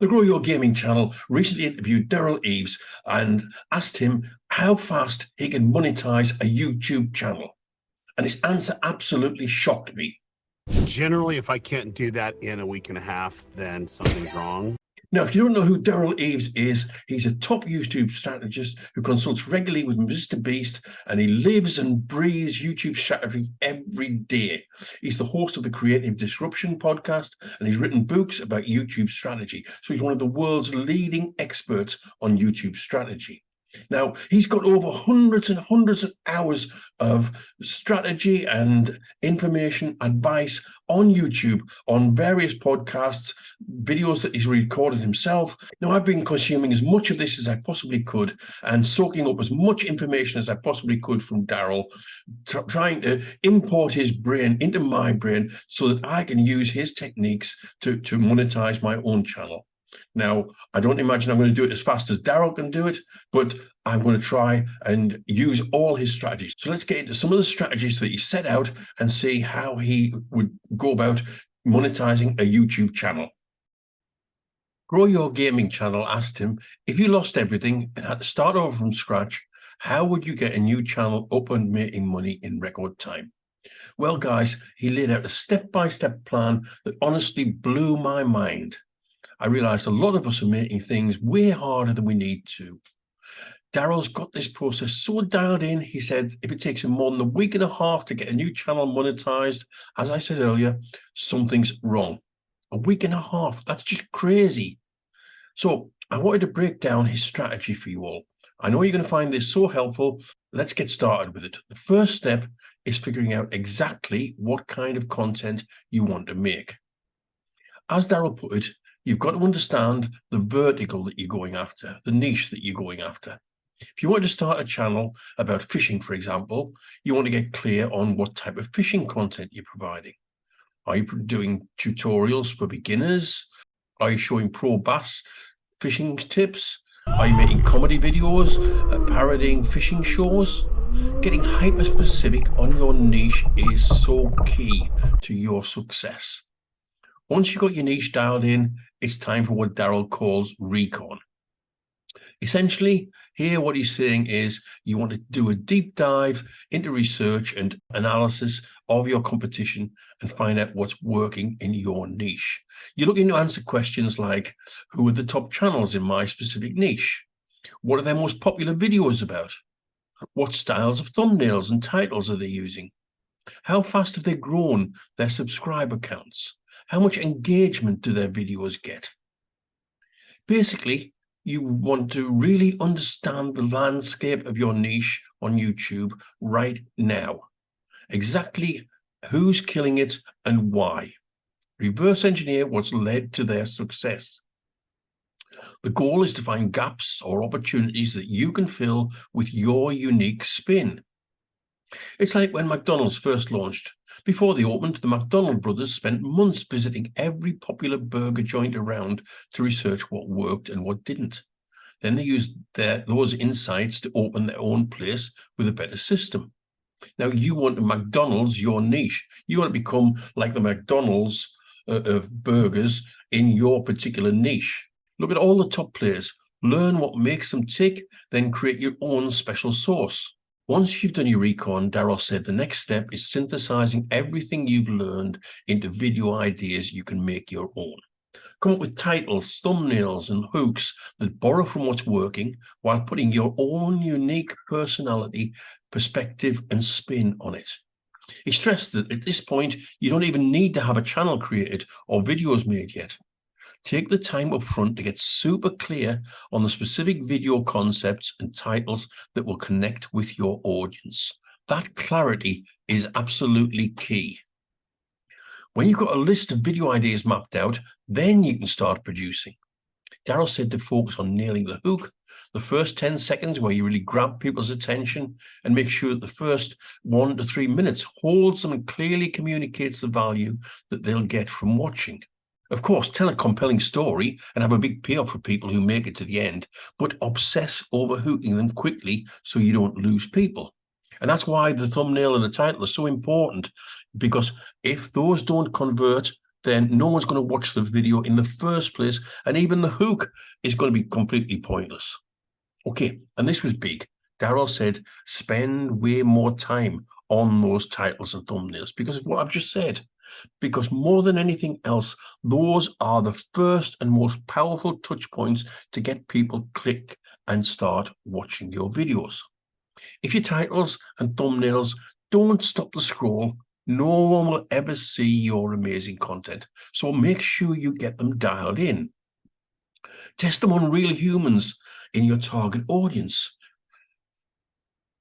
The Grow Your Gaming channel recently interviewed Derral and asked him how fast he can monetize a YouTube channel. And his answer absolutely shocked me. Generally, if I can't do that in a week and a half, then something's wrong. Now, if you don't know who Derral is, he's a top YouTube strategist who consults regularly with MrBeast, and he lives and breathes YouTube strategy every day. He's the host of the Creative Disruption podcast, and he's written books about YouTube strategy. So he's one of the world's leading experts on YouTube strategy. Now, he's got over hundreds and hundreds of hours of strategy and information advice on YouTube, on various podcasts, videos that he's recorded himself. Now, I've been consuming as much of this as I possibly could and soaking up as much information as I possibly could from Derral, trying to import his brain into my brain so that I can use his techniques to monetize my own channel. Now, I don't imagine I'm going to do it as fast as Derral can do it, but I'm going to try and use all his strategies. So let's get into some of the strategies that he set out and see how he would go about monetizing a YouTube channel. Grow Your Gaming channel asked him, if you lost everything and had to start over from scratch, how would you get a new channel up and making money in record time? Well, guys, he laid out a step-by-step plan that honestly blew my mind. I realized a lot of us are making things way harder than we need to. Derral's got this process so dialed in, he said, if it takes him more than a week and a half to get a new channel monetized, as I said earlier, something's wrong. A week and a half, that's just crazy. So I wanted to break down his strategy for you all. I know you're going to find this so helpful. Let's get started with it. The first step is figuring out exactly what kind of content you want to make. As Derral put it, you've got to understand the vertical that you're going after, the niche that you're going after. If you want to start a channel about fishing, for example, you want to get clear on what type of fishing content you're providing. Are you doing tutorials for beginners? Are you showing pro bass fishing tips? Are you making comedy videos, parodying fishing shows? Getting hyper-specific on your niche is so key to your success. Once you've got your niche dialed in, it's time for what Derral calls recon. Essentially, here what he's saying is you want to do a deep dive into research and analysis of your competition and find out what's working in your niche. You're looking to answer questions like, who are the top channels in my specific niche? What are their most popular videos about? What styles of thumbnails and titles are they using? How fast have they grown their subscriber counts? How much engagement do their videos get? Basically, you want to really understand the landscape of your niche on YouTube right now. Exactly who's killing it and why. Reverse engineer what's led to their success. The goal is to find gaps or opportunities that you can fill with your unique spin. It's like when McDonald's first launched. Before they opened, the McDonald brothers spent months visiting every popular burger joint around to research what worked and what didn't. Then they used those insights to open their own place with a better system. Now you want to McDonald's your niche. You want to become like the McDonald's of burgers in your particular niche. Look at all the top players. Learn what makes them tick, then create your own special sauce. Once you've done your recon, Derral said the next step is synthesizing everything you've learned into video ideas you can make your own. Come up with titles, thumbnails, and hooks that borrow from what's working while putting your own unique personality, perspective, and spin on it. He stressed that at this point, you don't even need to have a channel created or videos made yet. Take the time up front to get super clear on the specific video concepts and titles that will connect with your audience. That clarity is absolutely key. When you've got a list of video ideas mapped out, then you can start producing. Derral said to focus on nailing the hook, the first 10 seconds where you really grab people's attention, and make sure that the first 1 to 3 minutes holds them and clearly communicates the value that they'll get from watching. Of course, tell a compelling story and have a big payoff for people who make it to the end, but obsess over hooking them quickly so you don't lose people. And that's why the thumbnail and the title are so important, because if those don't convert, then no one's going to watch the video in the first place, and even the hook is going to be completely pointless. Okay, and this was big. Derral said, spend way more time on those titles and thumbnails because of what I've just said. Because more than anything else, those are the first and most powerful touch points to get people click and start watching your videos. If your titles and thumbnails don't stop the scroll, no one will ever see your amazing content. So make sure you get them dialed in. Test them on real humans in your target audience.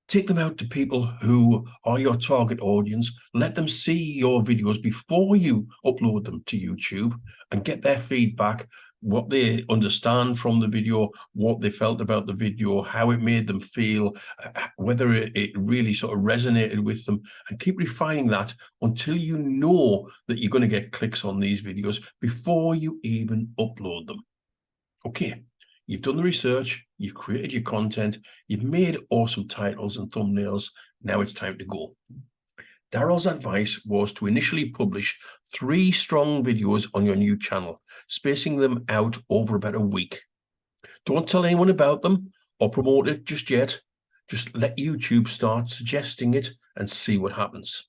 Take them out to people who are your target audience. Let them see your videos before you upload them to YouTube and get their feedback, what they understand from the video, what they felt about the video, how it made them feel, whether it really sort of resonated with them, and keep refining that until you know that you're going to get clicks on these videos before you even upload them. Okay. You've done the research, you've created your content, you've made awesome titles and thumbnails. Now it's time to go. Derral's advice was to initially publish 3 strong videos on your new channel, spacing them out over about a week. Don't tell anyone about them or promote it just yet. Just let YouTube start suggesting it and see what happens.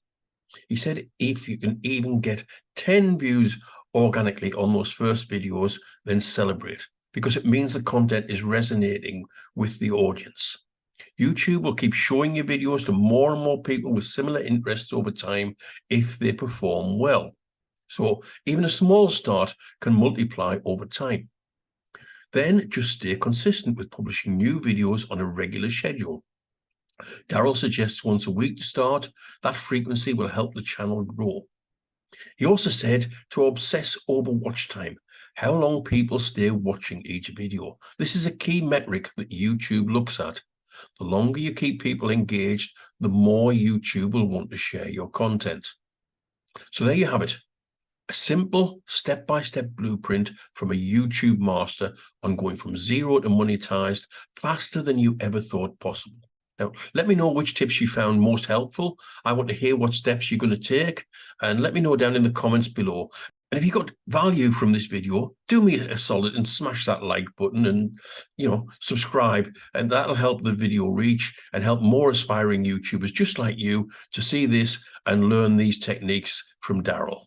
He said if you can even get 10 views organically on those first videos, then celebrate, because it means the content is resonating with the audience. YouTube will keep showing your videos to more and more people with similar interests over time if they perform well. So even a small start can multiply over time. Then just stay consistent with publishing new videos on a regular schedule. Derral suggests once a week to start. That frequency will help the channel grow. He also said to obsess over watch time, how long people stay watching each video. This is a key metric that YouTube looks at. The longer you keep people engaged, the more YouTube will want to share your content. So there you have it. A simple step-by-step blueprint from a YouTube master on going from zero to monetized faster than you ever thought possible. Now, let me know which tips you found most helpful. I want to hear what steps you're going to take, and let me know down in the comments below. And if you got value from this video, do me a solid and smash that like button and, subscribe. And that'll help the video reach and help more aspiring YouTubers just like you to see this and learn these techniques from Derral.